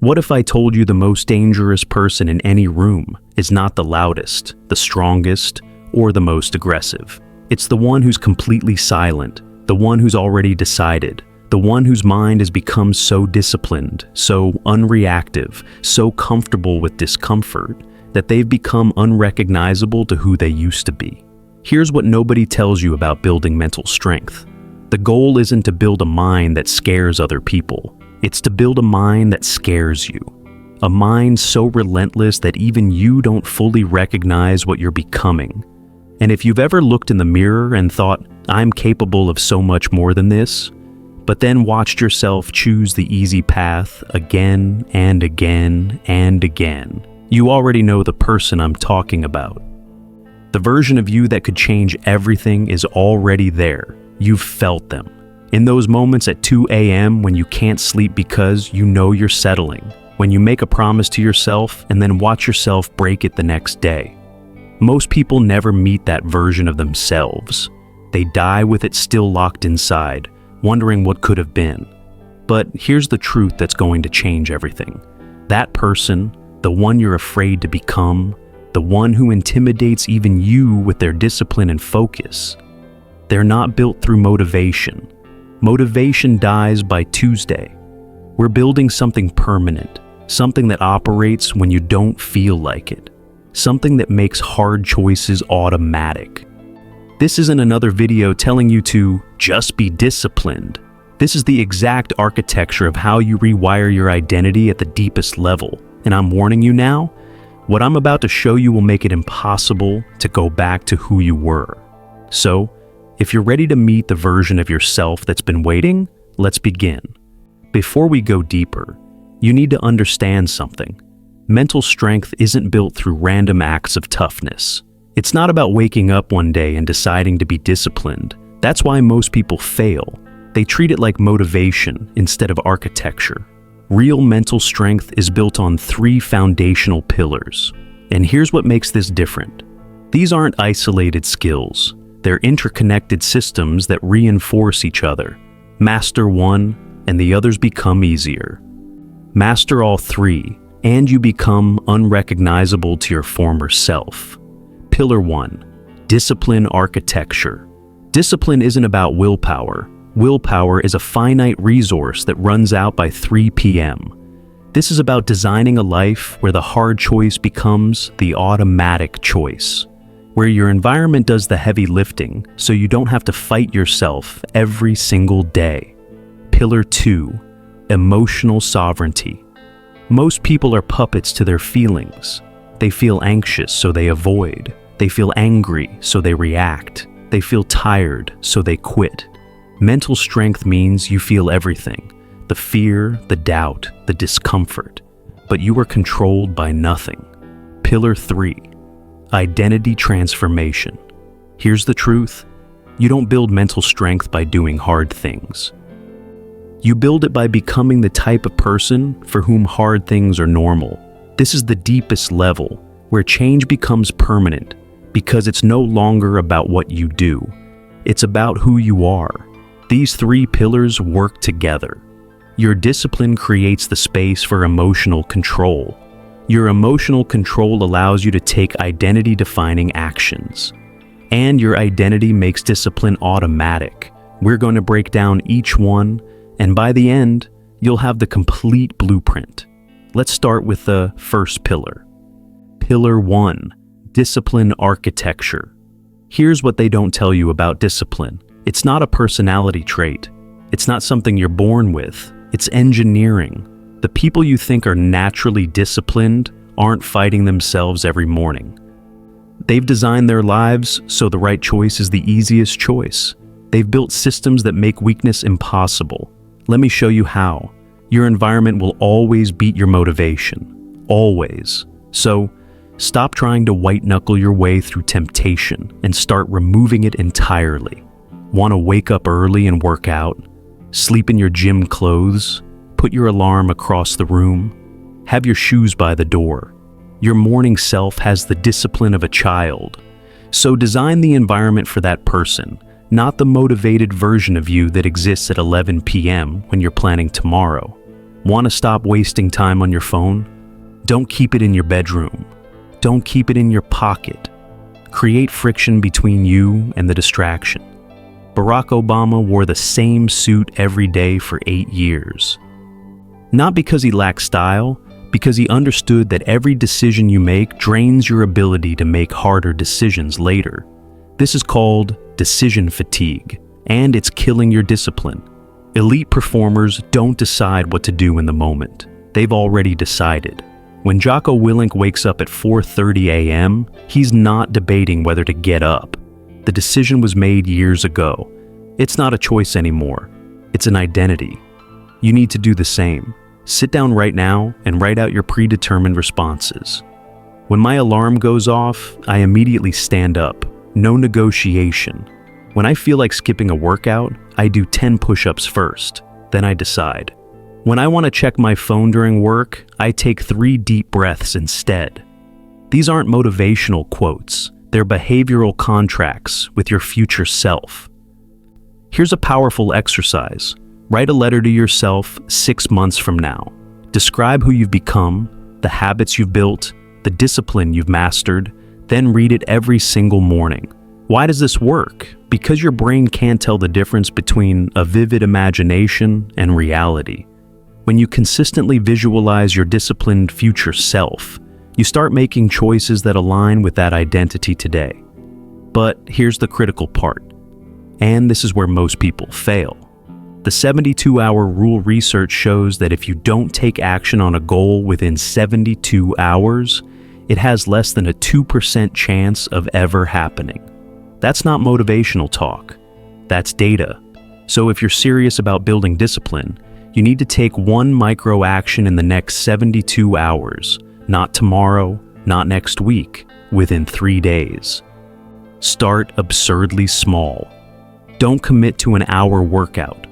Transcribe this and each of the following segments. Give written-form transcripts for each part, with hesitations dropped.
What if I told you the most dangerous person in any room is not the loudest, the strongest, or the most aggressive? It's the one who's completely silent, the one who's already decided, the one whose mind has become so disciplined, so unreactive, so comfortable with discomfort, that they've become unrecognizable to who they used to be. Here's what nobody tells you about building mental strength. The goal isn't to build a mind that scares other people. It's to build a mind that scares you. A mind so relentless that even you don't fully recognize what you're becoming. And if you've ever looked in the mirror and thought, I'm capable of so much more than this, but then watched yourself choose the easy path again and again and again, you already know the person I'm talking about. The version of you that could change everything is already there. You've felt them. In those moments at 2 a.m. when you can't sleep because you know you're settling, when you make a promise to yourself and then watch yourself break it the next day. Most people never meet that version of themselves. They die with it still locked inside, wondering what could have been. But here's the truth that's going to change everything. That person, the one you're afraid to become, the one who intimidates even you with their discipline and focus, they're not built through motivation. Motivation dies by Tuesday. We're building something permanent, something that operates when you don't feel like it, something that makes hard choices automatic. This isn't another video telling you to just be disciplined. This is the exact architecture of how you rewire your identity at the deepest level. And I'm warning you now, what I'm about to show you will make it impossible to go back to who you were. So, if you're ready to meet the version of yourself that's been waiting, let's begin. Before we go deeper, you need to understand something. Mental strength isn't built through random acts of toughness. It's not about waking up one day and deciding to be disciplined. That's why most people fail. They treat it like motivation instead of architecture. Real mental strength is built on 3 foundational pillars. And here's what makes this different. These aren't isolated skills. They're interconnected systems that reinforce each other. Master one, and the others become easier. Master all 3, and you become unrecognizable to your former self. Pillar 1, discipline architecture. Discipline isn't about willpower. Willpower is a finite resource that runs out by 3 p.m. This is about designing a life where the hard choice becomes the automatic choice, where your environment does the heavy lifting so you don't have to fight yourself every single day. Pillar 2, emotional sovereignty. Most people are puppets to their feelings. They feel anxious, so they avoid. They feel angry, so they react. They feel tired, so they quit. Mental strength means you feel everything, the fear, the doubt, the discomfort, but you are controlled by nothing. Pillar 3, identity transformation. Here's the truth. You don't build mental strength by doing hard things. You build it by becoming the type of person for whom hard things are normal. This is the deepest level, where change becomes permanent, because it's no longer about what you do. It's about who you are. These 3 pillars work together. Your discipline creates the space for emotional control. Your emotional control allows you to take identity-defining actions. And your identity makes discipline automatic. We're going to break down each one, and by the end, you'll have the complete blueprint. Let's start with the first pillar. Pillar 1, discipline architecture. Here's what they don't tell you about discipline. It's not a personality trait. It's not something you're born with. It's engineering. The people you think are naturally disciplined aren't fighting themselves every morning. They've designed their lives so the right choice is the easiest choice. They've built systems that make weakness impossible. Let me show you how. Your environment will always beat your motivation. Always. So, stop trying to white-knuckle your way through temptation and start removing it entirely. Want to wake up early and work out? Sleep in your gym clothes? Put your alarm across the room? Have your shoes by the door? Your morning self has the discipline of a child. So design the environment for that person, not the motivated version of you that exists at 11 p.m. when you're planning tomorrow. Want to stop wasting time on your phone? Don't keep it in your bedroom. Don't keep it in your pocket. Create friction between you and the distraction. Barack Obama wore the same suit every day for 8 years. Not because he lacked style, because he understood that every decision you make drains your ability to make harder decisions later. This is called decision fatigue, and it's killing your discipline. Elite performers don't decide what to do in the moment. They've already decided. When Jocko Willink wakes up at 4:30 a.m., he's not debating whether to get up. The decision was made years ago. It's not a choice anymore. It's an identity. You need to do the same. Sit down right now and write out your predetermined responses. When my alarm goes off, I immediately stand up. No negotiation. When I feel like skipping a workout, I do 10 push-ups first. Then I decide. When I want to check my phone during work, I take 3 deep breaths instead. These aren't motivational quotes. They're behavioral contracts with your future self. Here's a powerful exercise. Write a letter to yourself 6 months from now. Describe who you've become, the habits you've built, the discipline you've mastered, then read it every single morning. Why does this work? Because your brain can't tell the difference between a vivid imagination and reality. When you consistently visualize your disciplined future self, you start making choices that align with that identity today. But here's the critical part, and this is where most people fail. The 72-hour rule research shows that if you don't take action on a goal within 72 hours, it has less than a 2% chance of ever happening. That's not motivational talk. That's data. So if you're serious about building discipline, you need to take one micro action in the next 72 hours, not tomorrow, not next week, within 3 days. Start absurdly small. Don't commit to an hour workout.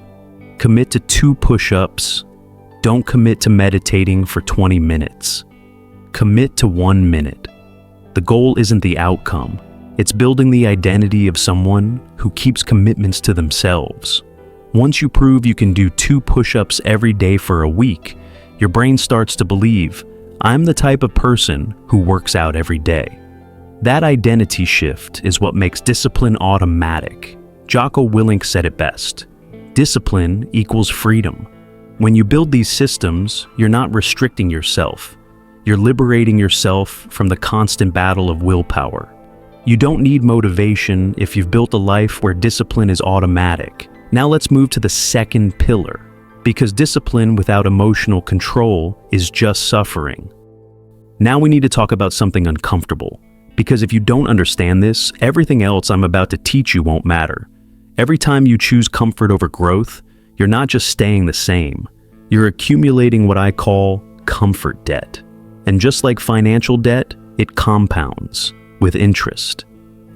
Commit to 2 push-ups. Don't commit to meditating for 20 minutes. Commit to 1 minute. The goal isn't the outcome. It's building the identity of someone who keeps commitments to themselves. Once you prove you can do 2 push-ups every day for a week, your brain starts to believe, I'm the type of person who works out every day. That identity shift is what makes discipline automatic. Jocko Willink said it best. Discipline equals freedom. When you build these systems, you're not restricting yourself. You're liberating yourself from the constant battle of willpower. You don't need motivation if you've built a life where discipline is automatic. Now let's move to the second pillar, because discipline without emotional control is just suffering. Now we need to talk about something uncomfortable, because if you don't understand this, everything else I'm about to teach you won't matter. Every time you choose comfort over growth, you're not just staying the same. You're accumulating what I call comfort debt. And just like financial debt, it compounds with interest.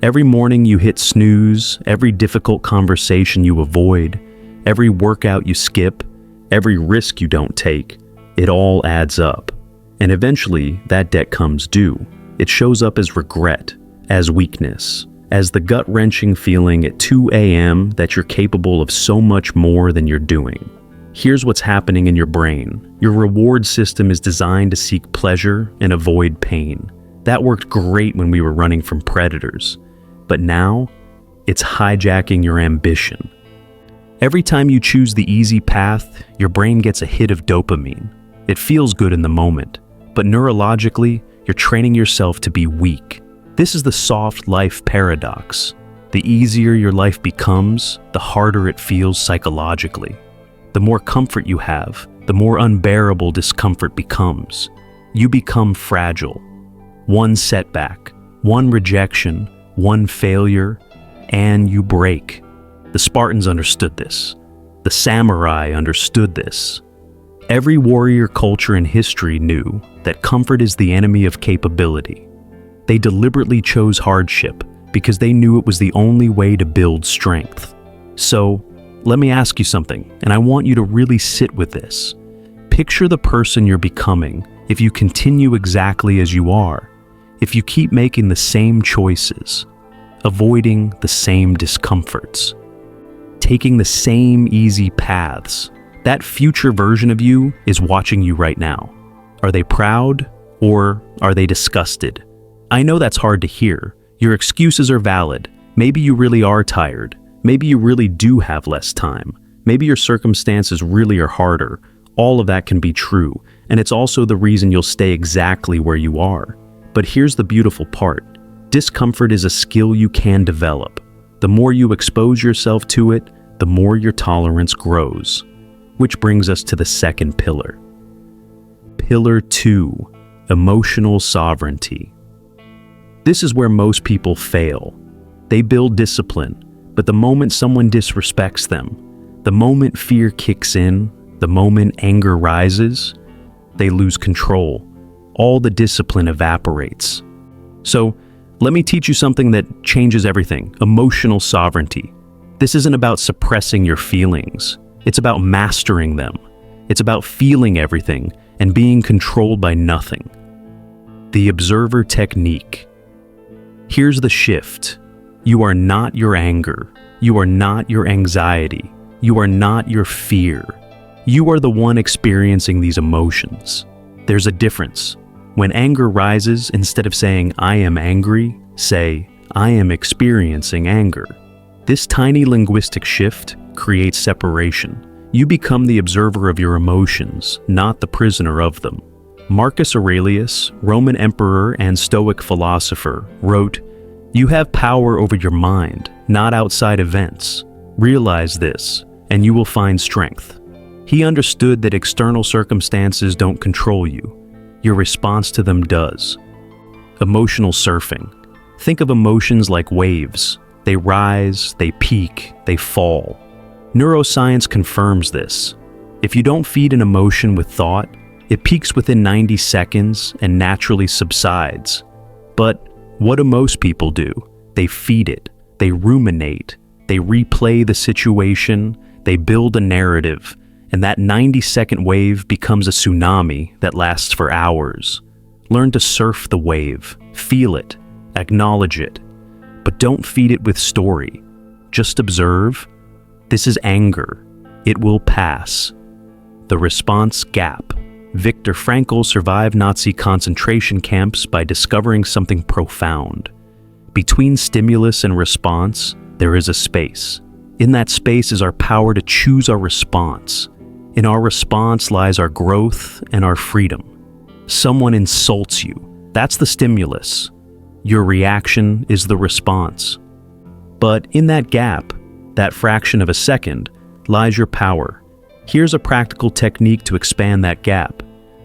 Every morning you hit snooze, every difficult conversation you avoid, every workout you skip, every risk you don't take, it all adds up. And eventually, that debt comes due. It shows up as regret, as weakness, as the gut-wrenching feeling at 2 a.m. that you're capable of so much more than you're doing. Here's what's happening in your brain. Your reward system is designed to seek pleasure and avoid pain. That worked great when we were running from predators. But now, it's hijacking your ambition. Every time you choose the easy path, your brain gets a hit of dopamine. It feels good in the moment, but neurologically, you're training yourself to be weak. This is the soft life paradox. The easier your life becomes, the harder it feels psychologically. The more comfort you have, the more unbearable discomfort becomes. You become fragile. One setback, one rejection, one failure, and you break. The Spartans understood this. The samurai understood this. Every warrior culture in history knew that comfort is the enemy of capability. They deliberately chose hardship because they knew it was the only way to build strength. So, let me ask you something, and I want you to really sit with this. Picture the person you're becoming if you continue exactly as you are. If you keep making the same choices, avoiding the same discomforts, taking the same easy paths, That future version of you is watching you right now. Are they proud or are they disgusted? I know that's hard to hear. Your excuses are valid. Maybe you really are tired. Maybe you really do have less time. Maybe your circumstances really are harder. All of that can be true, and it's also the reason you'll stay exactly where you are. But here's the beautiful part. Discomfort is a skill you can develop. The more you expose yourself to it, the more your tolerance grows. Which brings us to the second pillar. Pillar 2, emotional sovereignty. This is where most people fail. They build discipline, but the moment someone disrespects them, the moment fear kicks in, the moment anger rises, they lose control. All the discipline evaporates. So, let me teach you something that changes everything: emotional sovereignty. This isn't about suppressing your feelings. It's about mastering them. It's about feeling everything and being controlled by nothing. The observer technique. Here's the shift. You are not your anger. You are not your anxiety. You are not your fear. You are the one experiencing these emotions. There's a difference. When anger rises, instead of saying, "I am angry," say, "I am experiencing anger." This tiny linguistic shift creates separation. You become the observer of your emotions, not the prisoner of them. Marcus Aurelius, Roman emperor and Stoic philosopher, wrote, "You have power over your mind, not outside events. Realize this, and you will find strength." He understood that external circumstances don't control you. Your response to them does. Emotional surfing. Think of emotions like waves. They rise, they peak, they fall. Neuroscience confirms this. If you don't feed an emotion with thought, it peaks within 90 seconds and naturally subsides. But what do most people do? They feed it, they ruminate, they replay the situation, they build a narrative, and that 90-second wave becomes a tsunami that lasts for hours. Learn to surf the wave, feel it, acknowledge it, but don't feed it with story. Just observe. This is anger. It will pass. The response gap. Viktor Frankl survived Nazi concentration camps by discovering something profound. Between stimulus and response, there is a space. In that space is our power to choose our response. In our response lies our growth and our freedom. Someone insults you. That's the stimulus. Your reaction is the response. But in that gap, that fraction of a second, lies your power. Here's a practical technique to expand that gap.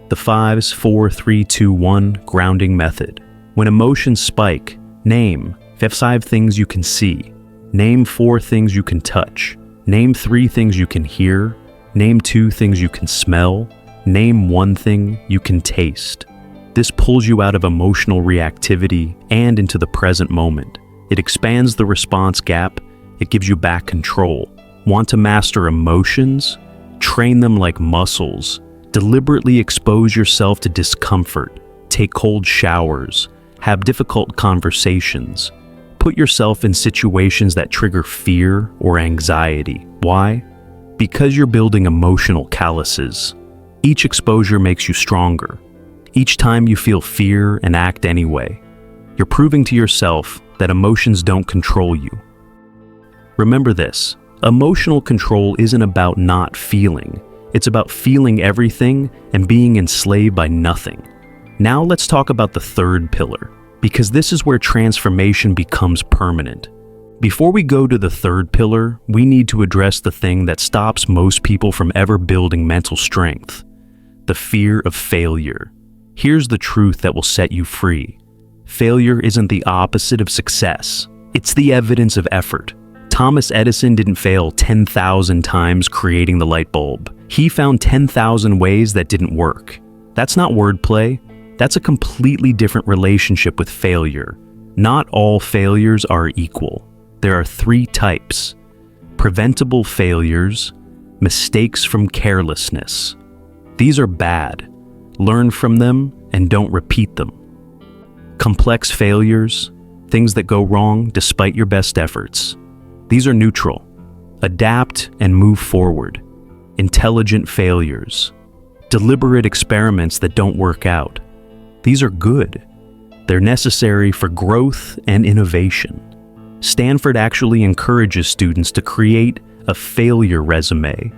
The 5s, 4, 3, 2, 1 grounding method. When emotions spike, name 5 things you can see. Name 4 things you can touch. Name 3 things you can hear. Name 2 things you can smell. Name 1 thing you can taste. This pulls you out of emotional reactivity and into the present moment. It expands the response gap. It gives you back control. Want to master emotions? Train them like muscles. Deliberately expose yourself to discomfort. Take cold showers. Have difficult conversations. Put yourself in situations that trigger fear or anxiety. Why? Because you're building emotional calluses. Each exposure makes you stronger. Each time you feel fear and act anyway, you're proving to yourself that emotions don't control you. Remember this, emotional control isn't about not feeling. It's about feeling everything and being enslaved by nothing. Now let's talk about the third pillar, because this is where transformation becomes permanent. Before we go to the third pillar, we need to address the thing that stops most people from ever building mental strength: the fear of failure. Here's the truth that will set you free. Failure isn't the opposite of success. It's the evidence of effort. Thomas Edison didn't fail 10,000 times creating the light bulb. He found 10,000 ways that didn't work. That's not wordplay. That's a completely different relationship with failure. Not all failures are equal. There are 3 types: preventable failures, mistakes from carelessness. These are bad. Learn from them and don't repeat them. Complex failures, things that go wrong despite your best efforts. These are neutral. Adapt and move forward. intelligent failures, deliberate experiments that don't work out. These are good. They're necessary for growth and innovation. Stanford actually encourages students to create a failure resume,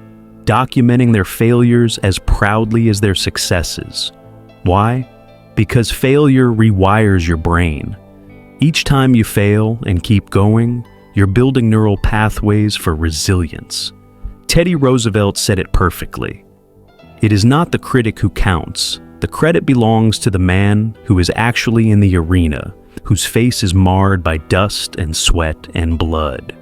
documenting their failures as proudly as their successes. Why? Because failure rewires your brain. Each time you fail and keep going, you're building neural pathways for resilience. Teddy Roosevelt said it perfectly. It is not the critic who counts. The credit belongs to the man who is actually in the arena, whose face is marred by dust and sweat and blood.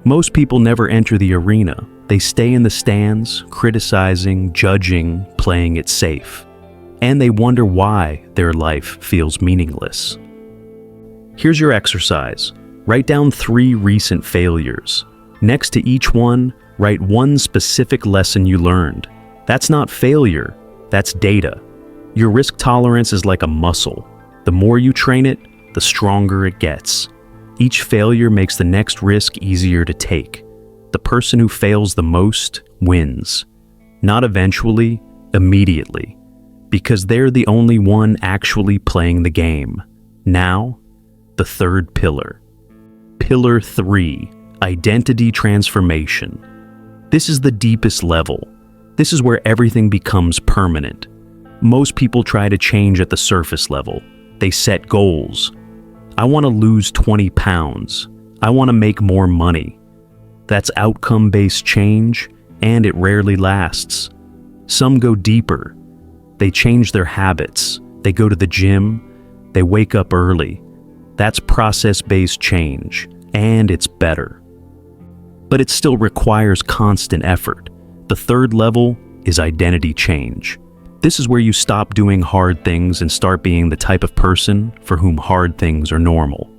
Most people never enter the arena. They stay in the stands, criticizing, judging, playing it safe. And they wonder why their life feels meaningless. Here's your exercise. Write down 3 recent failures. Next to each one, write one specific lesson you learned. That's not failure, that's data. Your risk tolerance is like a muscle. The more you train it, the stronger it gets. Each failure makes the next risk easier to take. The person who fails the most wins. Not eventually, immediately. Because they're the only one actually playing the game. Now, the third pillar. Pillar 3, identity transformation. This is the deepest level. This is where everything becomes permanent. Most people try to change at the surface level. They set goals. I want to lose 20 pounds. I want to make more money. That's outcome-based change, and it rarely lasts. Some go deeper. They change their habits. They go to the gym. They wake up early. That's process-based change, and it's better. But it still requires constant effort. The third level is identity change. This is where you stop doing hard things and start being the type of person for whom hard things are normal.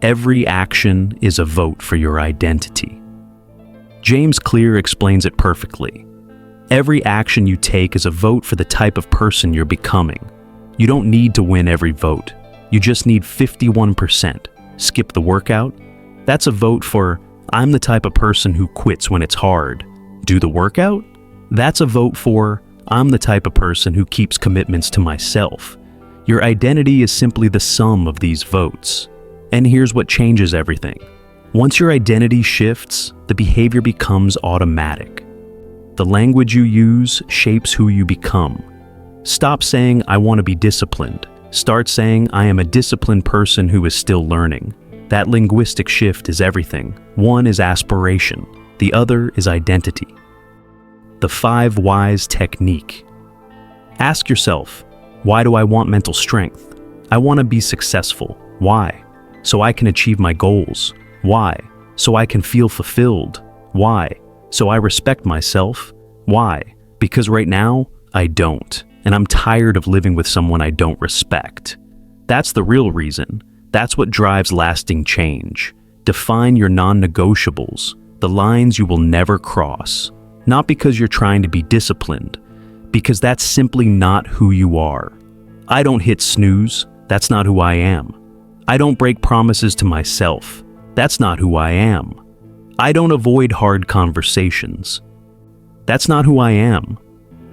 Every action is a vote for your identity. James Clear explains it perfectly. Every action you take is a vote for the type of person you're becoming. You don't need to win every vote. You just need 51%. Skip the workout? That's a vote for, I'm the type of person who quits when it's hard. Do the workout? That's a vote for, I'm the type of person who keeps commitments to myself. Your identity is simply the sum of these votes. And here's what changes everything. Once your identity shifts, the behavior becomes automatic. The language you use shapes who you become. Stop saying, I want to be disciplined. Start saying, I am a disciplined person who is still learning. That linguistic shift is everything. One is aspiration. The other is identity. The 5 whys technique. Ask yourself, why do I want mental strength? I want to be successful. Why? So I can achieve my goals. Why? So I can feel fulfilled. Why? So I respect myself. Why? Because right now, I don't. And I'm tired of living with someone I don't respect. That's the real reason. That's what drives lasting change. Define your non-negotiables, the lines you will never cross. Not because you're trying to be disciplined, because that's simply not who you are. I don't hit snooze. That's not who I am. I don't break promises to myself. That's not who I am. I don't avoid hard conversations. That's not who I am.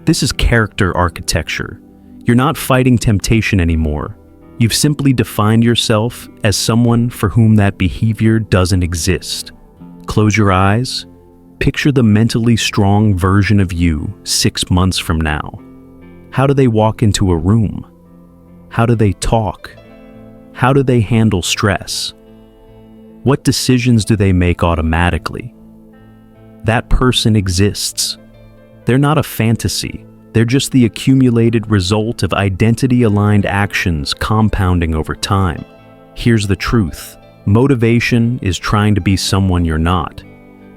This is character architecture. You're not fighting temptation anymore. You've simply defined yourself as someone for whom that behavior doesn't exist. Close your eyes. Picture the mentally strong version of you 6 months from now. How do they walk into a room? How do they talk? How do they handle stress? What decisions do they make automatically? That person exists. They're not a fantasy. They're just the accumulated result of identity-aligned actions compounding over time. Here's the truth. Motivation is trying to be someone you're not.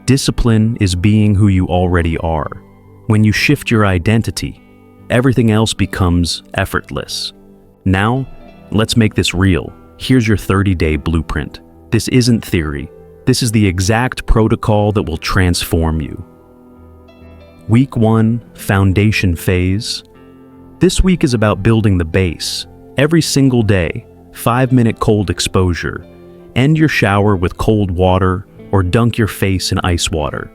Discipline is being who you already are. When you shift your identity, everything else becomes effortless. Now, let's make this real. Here's your 30-day blueprint. This isn't theory. This is the exact protocol that will transform you. Week 1, foundation phase. This week is about building the base. Every single day, 5-minute cold exposure. End your shower with cold water or dunk your face in ice water.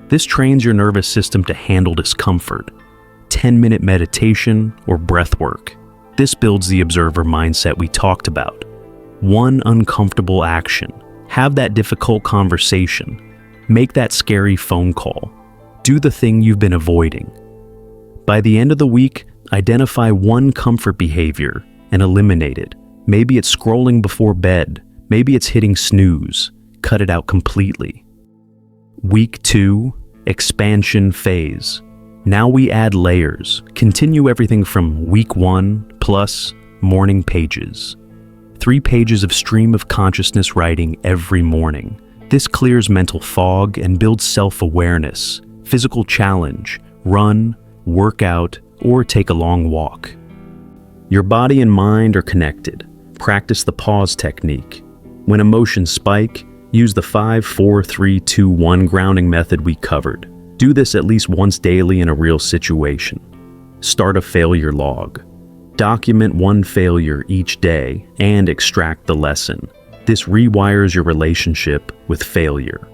This trains your nervous system to handle discomfort. 10-minute meditation or breath work. This builds the observer mindset we talked about. One uncomfortable action. Have that difficult conversation. Make that scary phone call. Do the thing you've been avoiding. By the end of the week, identify one comfort behavior and eliminate it. Maybe it's scrolling before bed. Maybe it's hitting snooze. Cut it out completely. Week 2, expansion phase. Now we add layers. Continue everything from week 1 plus morning pages. 3 pages of stream of consciousness writing every morning. This clears mental fog and builds self-awareness. Physical challenge, run, work out, or take a long walk. Your body and mind are connected. Practice the pause technique. When emotions spike, use the 5, 4, 3, 2, 1 grounding method we covered. Do this at least once daily in a real situation. Start a failure log. Document one failure each day and extract the lesson. This rewires your relationship with failure.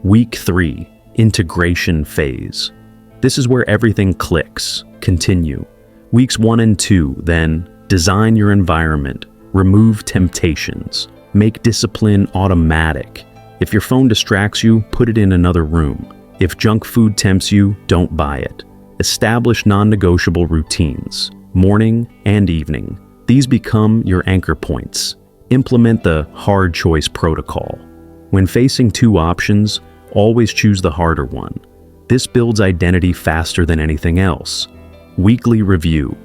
Week 3, integration phase. This is where everything clicks. Continue. Weeks 1 and 2, then design your environment. Remove temptations. Make discipline automatic. If your phone distracts you, put it in another room. If junk food tempts you, don't buy it. Establish non-negotiable routines, morning and evening. These become your anchor points. Implement the hard choice protocol. When facing 2 options, always choose the harder one. This builds identity faster than anything else. Weekly review.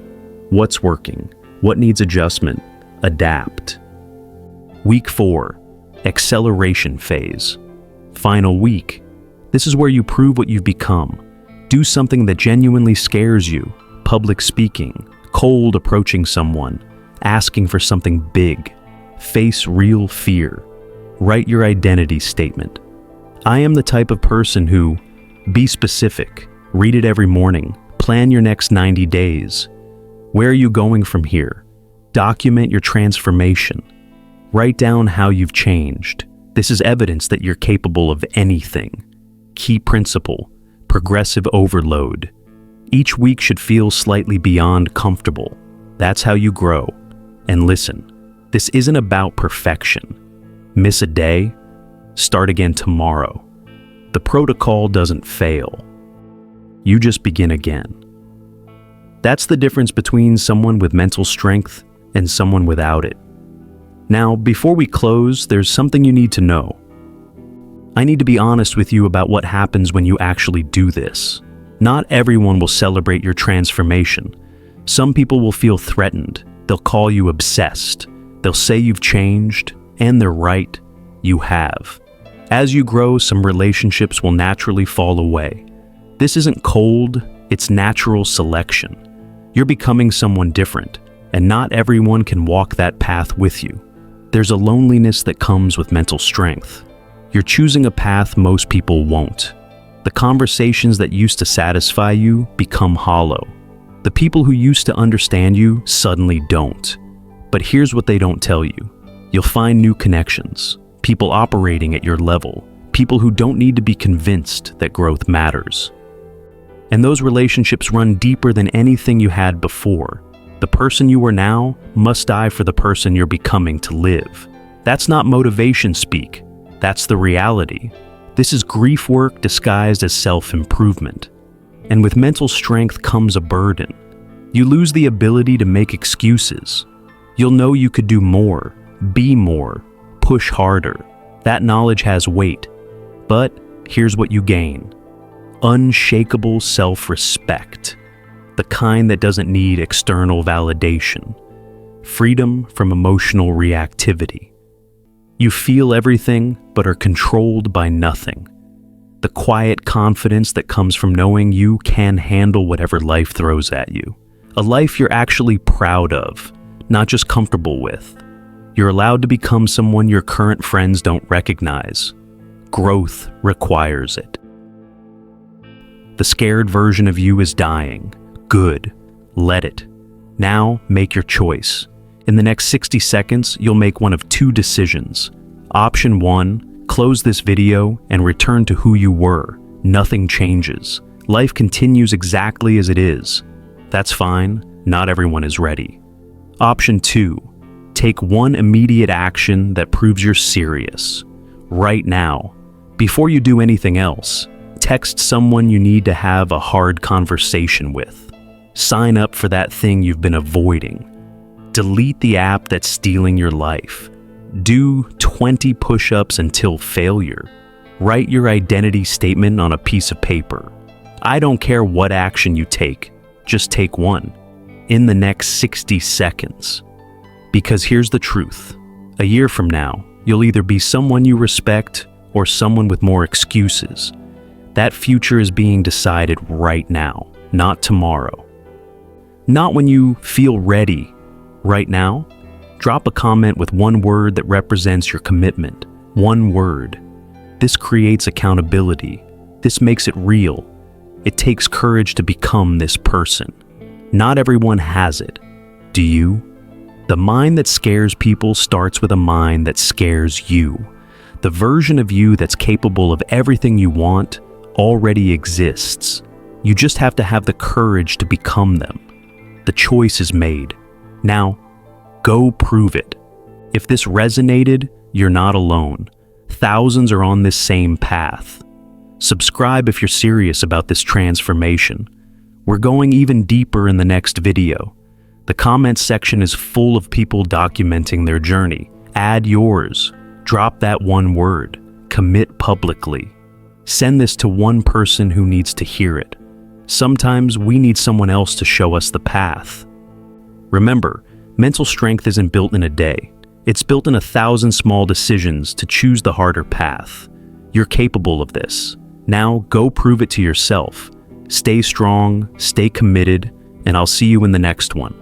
What's working? What needs adjustment? Adapt. Week 4, acceleration phase. Final week. This is where you prove what you've become. Do something that genuinely scares you. Public speaking, cold approaching someone, asking for something big. Face real fear. Write your identity statement. I am the type of person who, be specific, read it every morning, plan your next 90 days. Where are you going from here? Document your transformation. Write down how you've changed. This is evidence that you're capable of anything. Key principle, progressive overload. Each week should feel slightly beyond comfortable. That's how you grow. And listen, this isn't about perfection. Miss a day, start again tomorrow. The protocol doesn't fail. You just begin again. That's the difference between someone with mental strength and someone without it. Now, before we close, there's something you need to know. I need to be honest with you about what happens when you actually do this. Not everyone will celebrate your transformation. Some people will feel threatened. They'll call you obsessed. They'll say you've changed, and they're right. You have. As you grow, some relationships will naturally fall away. This isn't cold, it's natural selection. You're becoming someone different, and not everyone can walk that path with you. There's a loneliness that comes with mental strength. You're choosing a path most people won't. The conversations that used to satisfy you become hollow. The people who used to understand you suddenly don't. But here's what they don't tell you. You'll find new connections, people operating at your level, people who don't need to be convinced that growth matters. And those relationships run deeper than anything you had before. The person you are now must die for the person you're becoming to live. That's not motivation speak. That's the reality. This is grief work disguised as self-improvement. And with mental strength comes a burden. You lose the ability to make excuses. You'll know you could do more, be more, push harder. That knowledge has weight. But here's what you gain. Unshakable self-respect. The kind that doesn't need external validation. Freedom from emotional reactivity. You feel everything, but are controlled by nothing. The quiet confidence that comes from knowing you can handle whatever life throws at you. A life you're actually proud of, not just comfortable with. You're allowed to become someone your current friends don't recognize. Growth requires it. The scared version of you is dying. Good. Let it. Now, make your choice. In the next 60 seconds, you'll make one of 2 decisions. Option 1, close this video and return to who you were. nothing changes. Life continues exactly as it is. That's fine. Not everyone is ready. Option 2. Take one immediate action that proves you're serious. Right now. Before you do anything else, text someone you need to have a hard conversation with. Sign up for that thing you've been avoiding. Delete the app that's stealing your life. Do 20 push-ups until failure. Write your identity statement on a piece of paper. I don't care what action you take, just take one. In the next 60 seconds. Because here's the truth. A year from now, you'll either be someone you respect or someone with more excuses. That future is being decided right now, not tomorrow. Not when you feel ready. Right now, drop a comment with one word that represents your commitment. One word. This creates accountability. This makes it real. It takes courage to become this person. Not everyone has it. Do you? The mind that scares people starts with a mind that scares you. The version of you that's capable of everything you want already exists. You just have to have the courage to become them. The choice is made. Now, go prove it. If this resonated, you're not alone. Thousands are on this same path. Subscribe if you're serious about this transformation. We're going even deeper in the next video. The comments section is full of people documenting their journey. Add yours. Drop that one word. Commit publicly. Send this to one person who needs to hear it. Sometimes we need someone else to show us the path. Remember, mental strength isn't built in a day. It's built in 1,000 small decisions to choose the harder path. You're capable of this. Now go prove it to yourself. Stay strong, stay committed, and I'll see you in the next one.